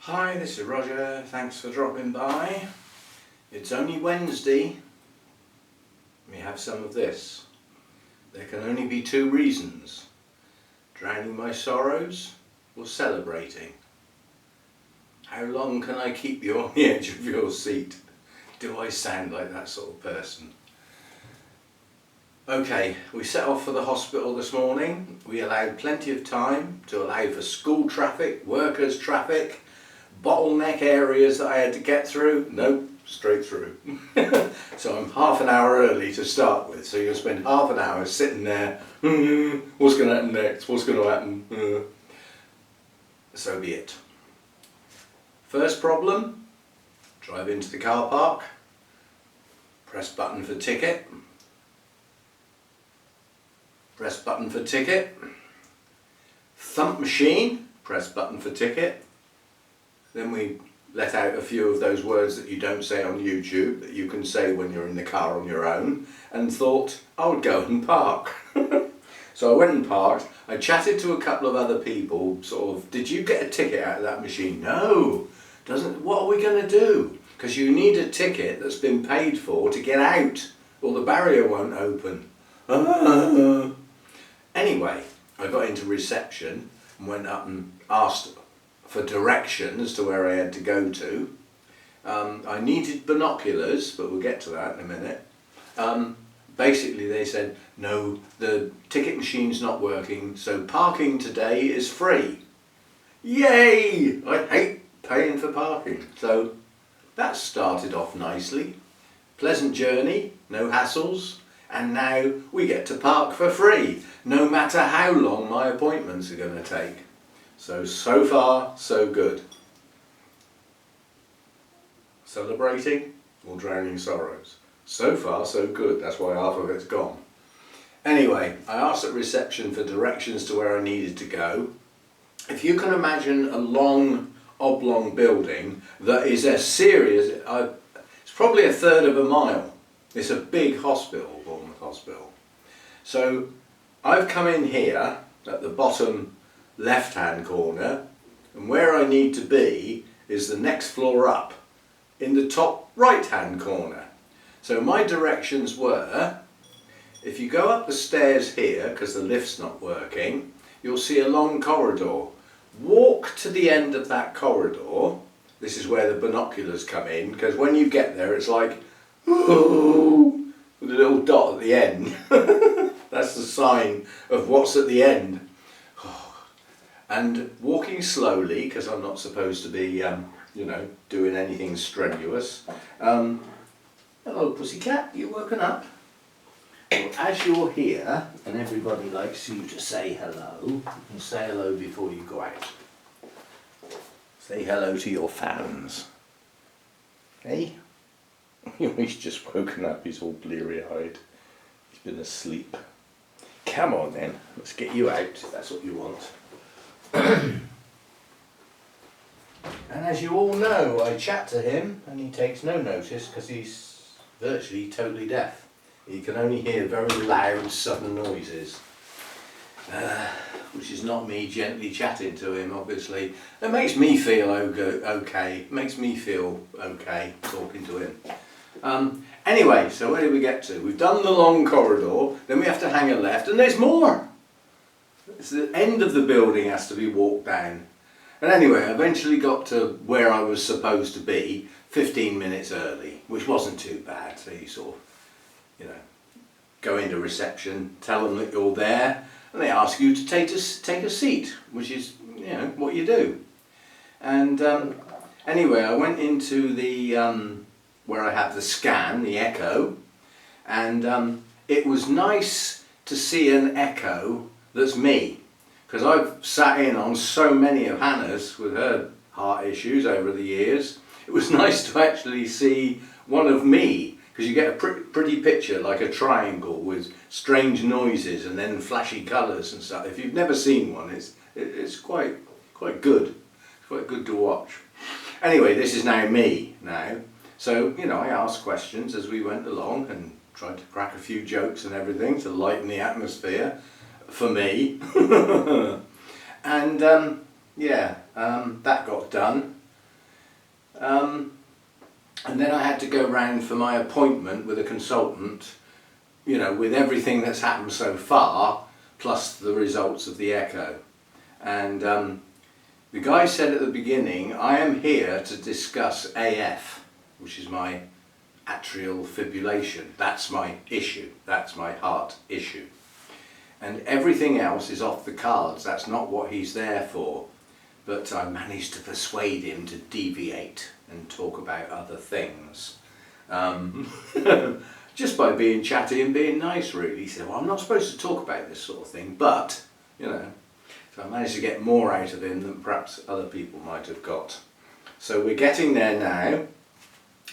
Hi, this is Roger. Thanks for dropping by. It's only Wednesday. Let me have some of this. There can only be two reasons: drowning my sorrows or celebrating. How long can I keep you on the edge of your seat? Do I sound like that sort of person? Okay, we set off for the hospital this morning. We allowed plenty of time to allow for school traffic, workers' traffic, bottleneck areas that I had to get through. Nope, straight through. So I'm half an hour early to start with, so you'll spend half an hour sitting there, what's going to happen next, what's going to happen? So be it. First problem, drive into the car park, press button for ticket, press button for ticket, thump machine, press button for ticket. Then we let out a few of those words that you don't say on YouTube that you can say when you're in the car on your own, and thought I would go and park. So I went and parked. I chatted to a couple of other people, sort of, did you get a ticket out of that machine? No, doesn't. What are we going to do? Because you need a ticket that's been paid for to get out, or the barrier won't open. Anyway, I got into reception and went up and asked for directions to where I had to go to. I needed binoculars, but we'll get to that in a minute. Basically they said, no, the ticket machine's not working, so parking today is free. Yay! I hate paying for parking. So that started off nicely. Pleasant journey, no hassles, and now we get to park for free, no matter how long my appointments are going to take. So far, so good. Celebrating or drowning sorrows? So far, so good. That's why half of it's gone. Anyway, I asked at reception for directions to where I needed to go. If you can imagine a long, oblong building that is a series, it's probably a third of a mile. It's a big hospital, Bournemouth Hospital. So I've come in here at the bottom left hand corner, and where I need to be is the next floor up in the top right hand corner. So my directions were, if you go up the stairs here, because the lift's not working, you'll see a long corridor. Walk to the end of that corridor. This is where the binoculars come in, because when you get there it's like, ooh, with a little dot at the end. That's the sign of what's at the end. And walking slowly, because I'm not supposed to be, doing anything strenuous. Hello, pussycat, you woken up? Well, as you're here, and everybody likes you to say hello, you can say hello before you go out. Say hello to your fans. Hey? He's just woken up, he's all bleary-eyed. He's been asleep. Come on then, let's get you out, if that's what you want. And as you all know, I chat to him and he takes no notice because he's virtually totally deaf. He can only hear very loud sudden noises, which is not me gently chatting to him, obviously. It makes me feel okay, makes me feel okay talking to him. Anyway, so where did we get to? We've done the long corridor, then we have to hang a left, and there's more! It's the end of the building has to be walked down. And anyway, I eventually got to where I was supposed to be 15 minutes early, which wasn't too bad. So you sort of, go into reception, tell them that you're there, and they ask you to take a seat, which is, what you do. And anyway, I went into the, where I have the scan, the echo, and it was nice to see an echo that's me, because I've sat in on so many of Hannah's with her heart issues over the years. It was nice to actually see one of me, because you get a pretty picture, like a triangle with strange noises and then flashy colours and stuff. If you've never seen one, it's quite good. It's quite good to watch. Anyway, this is now me now. So, I asked questions as we went along and tried to crack a few jokes and everything to lighten the atmosphere. For me. And that got done. And then I had to go round for my appointment with a consultant, you know, with everything that's happened so far, plus the results of the echo. And the guy said at the beginning, I am here to discuss AF, which is my atrial fibrillation. That's my issue, that's my heart issue. And everything else is off the cards, that's not what he's there for. But I managed to persuade him to deviate and talk about other things. Just by being chatty and being nice, really. He said, well, I'm not supposed to talk about this sort of thing, but, you know. So I managed to get more out of him than perhaps other people might have got. So we're getting there now.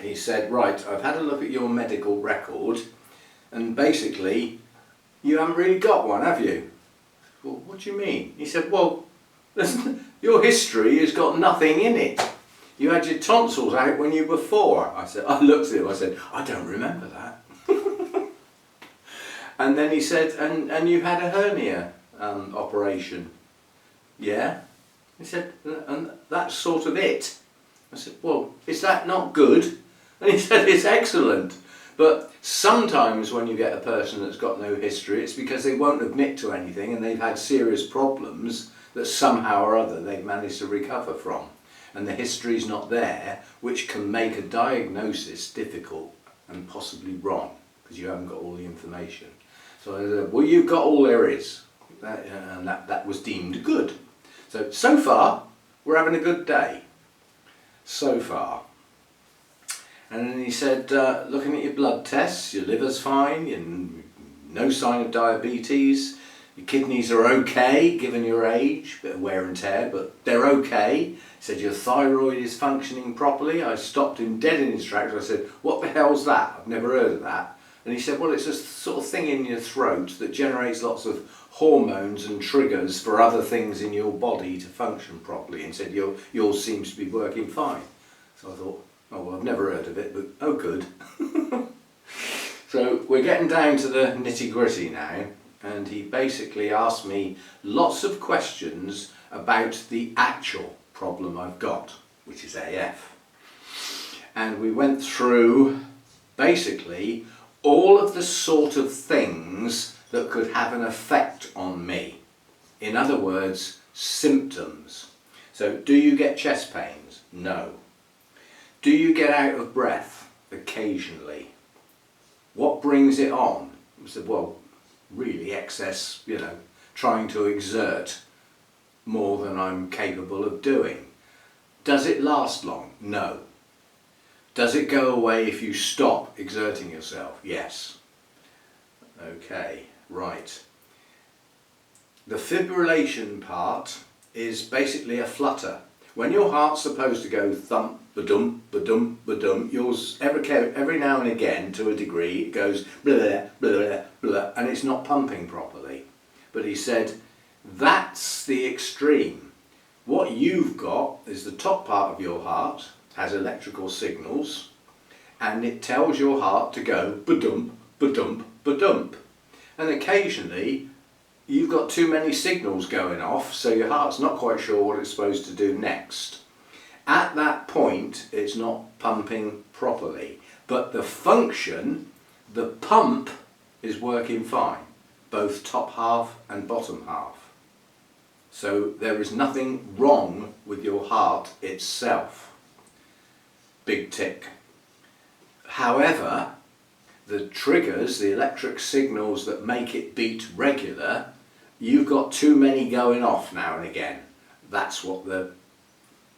He said, right, I've had a look at your medical record, and basically, you haven't really got one, have you? Well, what do you mean? He said, well, your history has got nothing in it. You had your tonsils out when you were 4. I looked at him, I said, I don't remember that. And then he said, and you had a hernia operation. Yeah? He said, and that's sort of it. I said, well, is that not good? And he said, it's excellent. But sometimes when you get a person that's got no history, it's because they won't admit to anything and they've had serious problems that somehow or other they've managed to recover from. And the history's not there, which can make a diagnosis difficult and possibly wrong, because you haven't got all the information. So I said, well, you've got all there is. And that was deemed good. So far, we're having a good day. So far. And then he said, looking at your blood tests, your liver's fine, no sign of diabetes, your kidneys are okay given your age, bit of wear and tear, but they're okay. He said your thyroid is functioning properly. I stopped him dead in his tracks. I said, what the hell's that? I've never heard of that. And he said, well, it's a sort of thing in your throat that generates lots of hormones and triggers for other things in your body to function properly. And said, yours seems to be working fine. So I thought, oh, well, I've never heard of it, but oh, good. So we're getting down to the nitty-gritty now. And he basically asked me lots of questions about the actual problem I've got, which is AF. And we went through basically all of the sort of things that could have an effect on me. In other words, symptoms. So, do you get chest pains? No. Do you get out of breath? Occasionally. What brings it on? I said, well, really excess, trying to exert more than I'm capable of doing. Does it last long? No. Does it go away if you stop exerting yourself? Yes. Okay, right. The fibrillation part is basically a flutter. When your heart's supposed to go thump, ba-dum, ba-dum, ba-dum, yours every now and again, to a degree, it goes blah, blah, blah, and it's not pumping properly. But he said, that's the extreme. What you've got is the top part of your heart has electrical signals, and it tells your heart to go ba-dum, ba-dum, ba-dum. And occasionally, you've got too many signals going off, so your heart's not quite sure what it's supposed to do next. At that point, it's not pumping properly, but the function, the pump, is working fine, both top half and bottom half. So there is nothing wrong with your heart itself. Big tick. However, the triggers, the electric signals that make it beat regular, you've got too many going off now and again. That's what the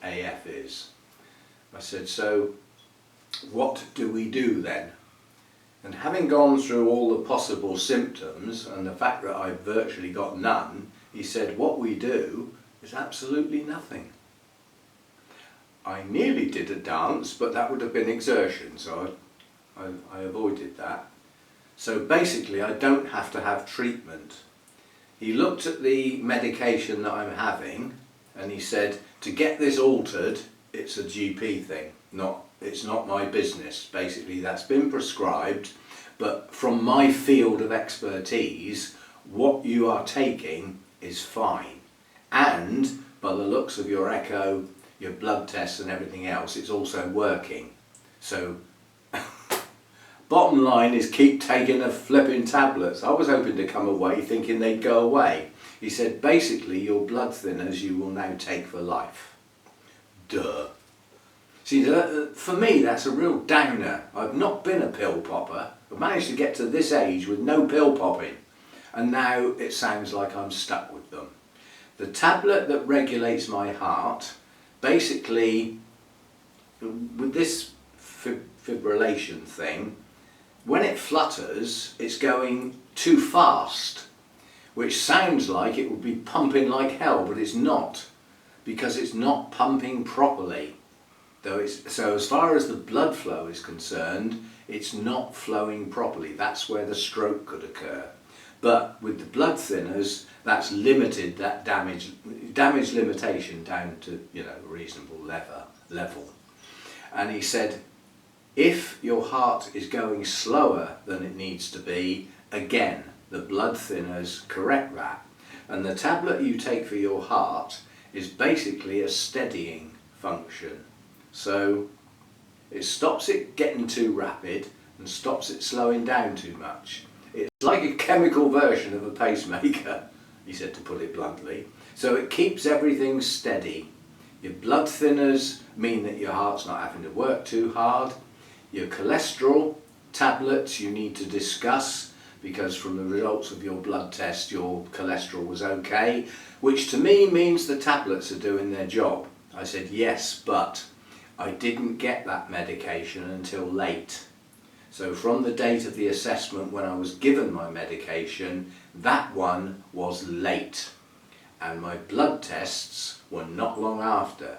AF is. I said, so what do we do then? And having gone through all the possible symptoms and the fact that I've virtually got none, he said, what we do is absolutely nothing. I nearly did a dance, but that would have been exertion, so I avoided that. So basically I don't have to have treatment. He looked at the medication that I'm having and he said, to get this altered, it's a GP thing, it's not my business. Basically that's been prescribed, but from my field of expertise, what you are taking is fine. And by the looks of your echo, your blood tests and everything else, it's also working. So bottom line is keep taking the flipping tablets. I was hoping to come away thinking they'd go away. He said basically your blood thinners you will now take for life. Duh. See, for me that's a real downer. I've not been a pill popper. I've managed to get to this age with no pill popping, and now it sounds like I'm stuck with them. The tablet that regulates my heart, basically with this fibrillation thing, when it flutters it's going too fast, which sounds like it would be pumping like hell, but it's not, because it's not pumping properly. So as far as the blood flow is concerned, it's not flowing properly. That's where the stroke could occur. But with the blood thinners, that's limited that damage limitation down to, you know, a reasonable level. And he said, if your heart is going slower than it needs to be, again, the blood thinners correct that. And the tablet you take for your heart is basically a steadying function. So it stops it getting too rapid and stops it slowing down too much. It's like a chemical version of a pacemaker, he said, to put it bluntly. So it keeps everything steady. Your blood thinners mean that your heart's not having to work too hard. Your cholesterol tablets you need to discuss, because from the results of your blood test your cholesterol was okay, which to me means the tablets are doing their job. I said yes, but I didn't get that medication until late. So from the date of the assessment when I was given my medication, that one was late. And my blood tests were not long after.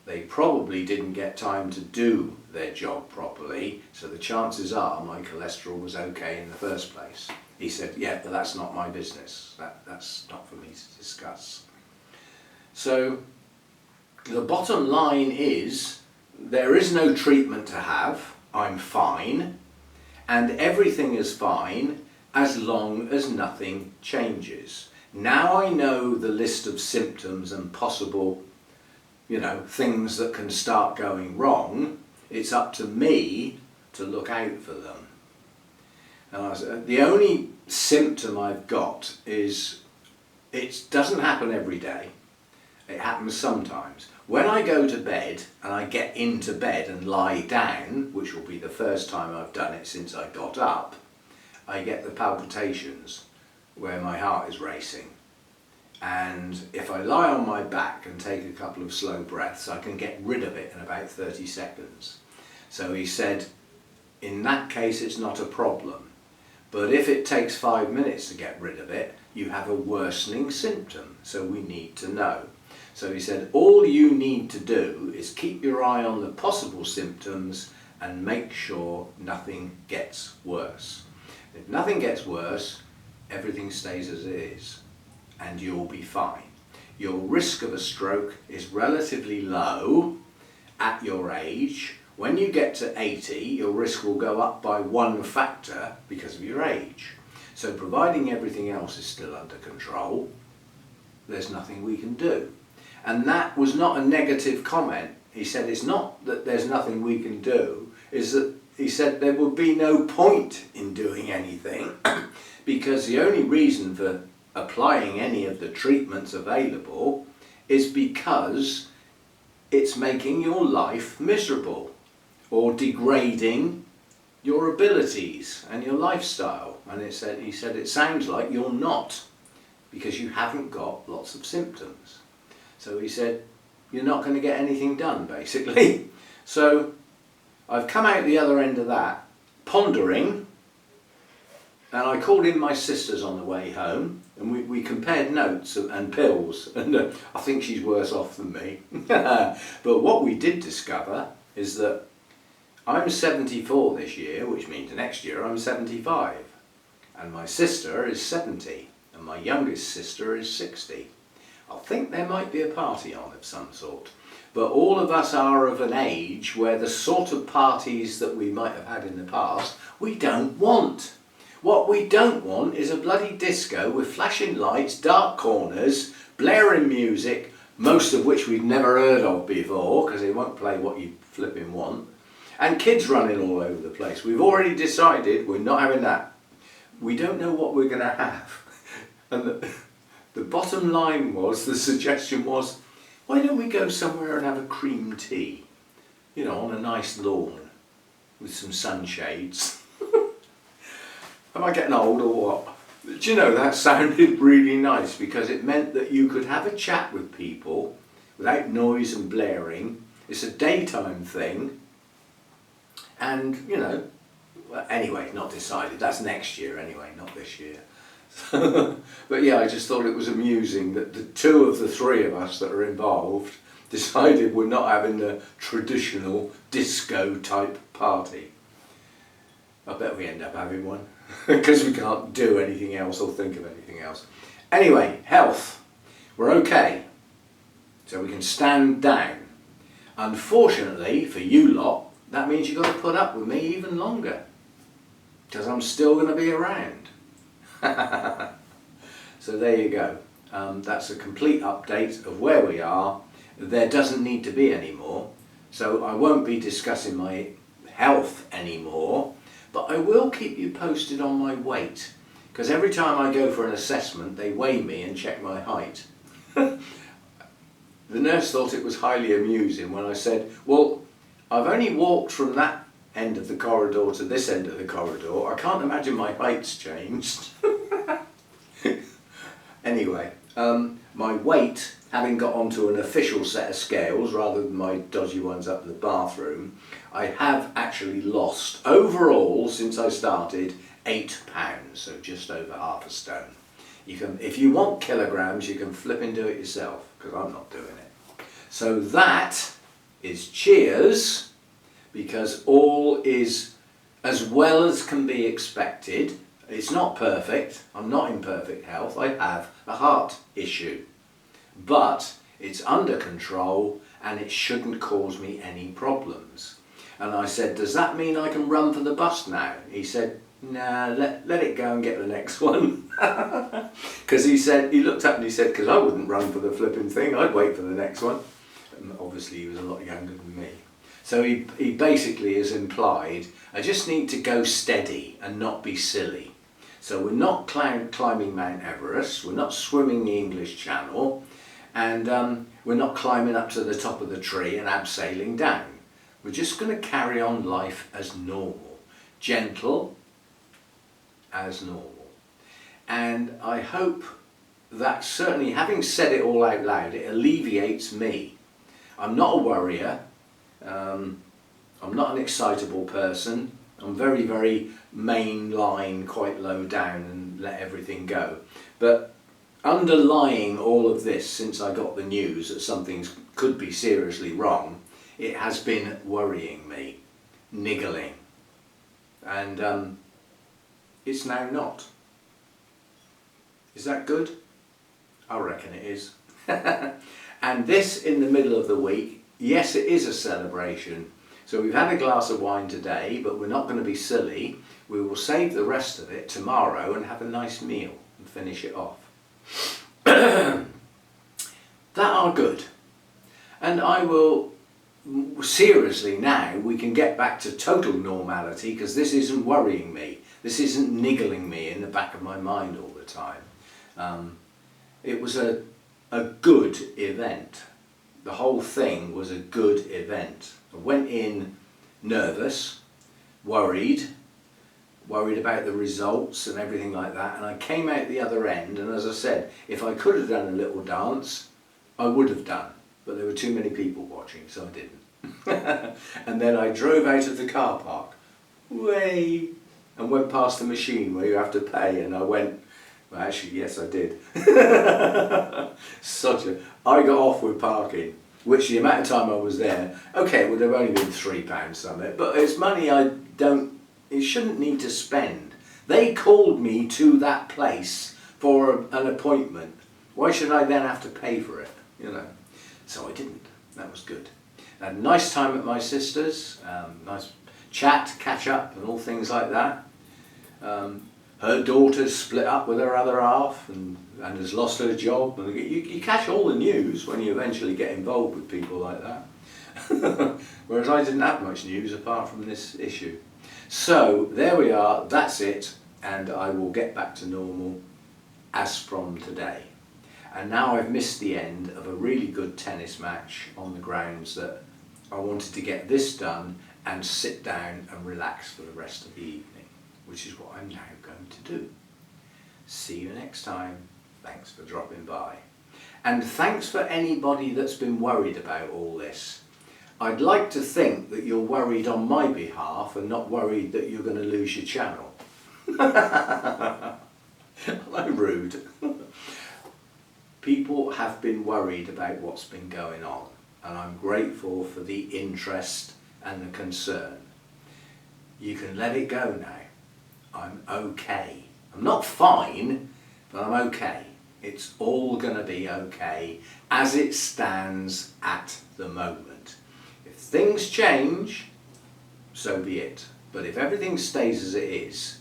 They probably didn't get time to do their job properly, so the chances are my cholesterol was okay in the first place. He said, yeah, but that's not my business. That's not for me to discuss. So the bottom line is, there is no treatment to have. I'm fine, and everything is fine as long as nothing changes. Now I know the list of symptoms and possible, you know, things that can start going wrong. It's up to me to look out for them. And the only symptom I've got is, it doesn't happen every day. It happens sometimes. When I go to bed and I get into bed and lie down, which will be the first time I've done it since I got up, I get the palpitations where my heart is racing. And if I lie on my back and take a couple of slow breaths, I can get rid of it in about 30 seconds. So he said, in that case it's not a problem. But if it takes 5 minutes to get rid of it, you have a worsening symptom, so we need to know. So he said, all you need to do is keep your eye on the possible symptoms and make sure nothing gets worse. If nothing gets worse, everything stays as it is, and you'll be fine. Your risk of a stroke is relatively low at your age. When you get to 80, your risk will go up by 1 factor because of your age. So providing everything else is still under control, there's nothing we can do. And that was not a negative comment. He said it's not that there's nothing we can do, is that he said there would be no point in doing anything because the only reason for applying any of the treatments available is because it's making your life miserable or degrading your abilities and your lifestyle. And he said it sounds like you're not, because you haven't got lots of symptoms. So he said you're not going to get anything done, basically. So I've come out the other end of that pondering, and I called in my sisters on the way home, and we compared notes and pills, and I think she's worse off than me. But what we did discover is that I'm 74 this year, which means next year I'm 75, and my sister is 70, and my youngest sister is 60. I think there might be a party on of some sort, but all of us are of an age where the sort of parties that we might have had in the past, we don't want. What we don't want is a bloody disco with flashing lights, dark corners, blaring music, most of which we've never heard of before, because they won't play what you flipping want, and kids running all over the place. We've already decided we're not having that. We don't know what we're going to have. And the bottom line was, the suggestion was, why don't we go somewhere and have a cream tea? You know, on a nice lawn with some sunshades. Am I getting old or what? Do you know, that sounded really nice, because it meant that you could have a chat with people without noise and blaring. It's a daytime thing. And, you know, well, anyway, not decided. That's next year anyway, not this year. But yeah, I just thought it was amusing that the two of the three of us that are involved decided we're not having the traditional disco type party. I bet we end up having one, because we can't do anything else or think of anything else. Anyway, health. We're okay. So we can stand down. Unfortunately for you lot, that means you've got to put up with me even longer, because I'm still going to be around. So there you go. That's a complete update of where we are. There doesn't need to be any more. So I won't be discussing my health anymore, but I will keep you posted on my weight, because every time I go for an assessment they weigh me and check my height. The nurse thought it was highly amusing when I said, well, I've only walked from that end of the corridor to this end of the corridor. I can't imagine my height's changed. Anyway, my weight, having got onto an official set of scales rather than my dodgy ones up in the bathroom, I have actually lost overall since I started 8 pounds, so just over half a stone. You can, if you want kilograms, you can flip and do it yourself, because I'm not doing it. So that is cheers, because all is as well as can be expected. It's not perfect. I'm not in perfect health. I have a heart issue, but it's under control and it shouldn't cause me any problems. And I said, does that mean I can run for the bus now? He said, nah, let it go and get the next one. Because he said, he looked up and he said, because I wouldn't run for the flipping thing, I'd wait for the next one. And obviously he was a lot younger than me. So he basically has implied, I just need to go steady and not be silly. So we're not climbing Mount Everest, we're not swimming the English Channel, and we're not climbing up to the top of the tree and abseiling down. We're just going to carry on life as normal, gentle as normal. And I hope that, certainly having said it all out loud, it alleviates me. I'm not a worrier, I'm not an excitable person. I'm very, very mainline, quite low down and let everything go. But underlying all of this, since I got the news that something could be seriously wrong, it has been worrying me, niggling. And it's now not. Is that good? I reckon it is. And this in the middle of the week, yes, it is a celebration. So we've had a glass of wine today, but we're not going to be silly. We will save the rest of it tomorrow and have a nice meal and finish it off. That are good. And I will, seriously now, we can get back to total normality, because this isn't worrying me. This isn't niggling me in the back of my mind all the time. It was a good event. The whole thing was a good event. I went in nervous, worried about the results and everything like that, and I came out the other end, and as I said, if I could have done a little dance, I would have done, but there were too many people watching, so I didn't. And then I drove out of the car park, way, and went past the machine where you have to pay, and I went, well, actually, yes, I did. I got off with parking, which the amount of time I was there, okay, it would have only been £3 something, but it's money it shouldn't need to spend. They called me to that place for an appointment. Why should I then have to pay for it, you know? So I didn't. That was good. I had a nice time at my sister's, nice chat, catch up and all things like that. her daughter's split up with her other half and has lost her job. And you catch all the news when you eventually get involved with people like that. Whereas I didn't have much news apart from this issue. So there we are, that's it, and I will get back to normal as from today. And now I've missed the end of a really good tennis match on the grounds that I wanted to get this done and sit down and relax for the rest of the evening, which is what I'm now going to do. See you next time. Thanks for dropping by. And thanks for anybody that's been worried about all this. I'd like to think that you're worried on my behalf and not worried that you're going to lose your channel. I'm rude. People have been worried about what's been going on, and I'm grateful for the interest and the concern. You can let it go now. I'm okay. I'm not fine, but I'm okay. It's all going to be okay as it stands at the moment. If things change, so be it. But if everything stays as it is,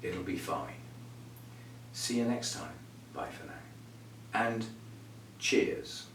it'll be fine. See you next time. Bye for now. And cheers.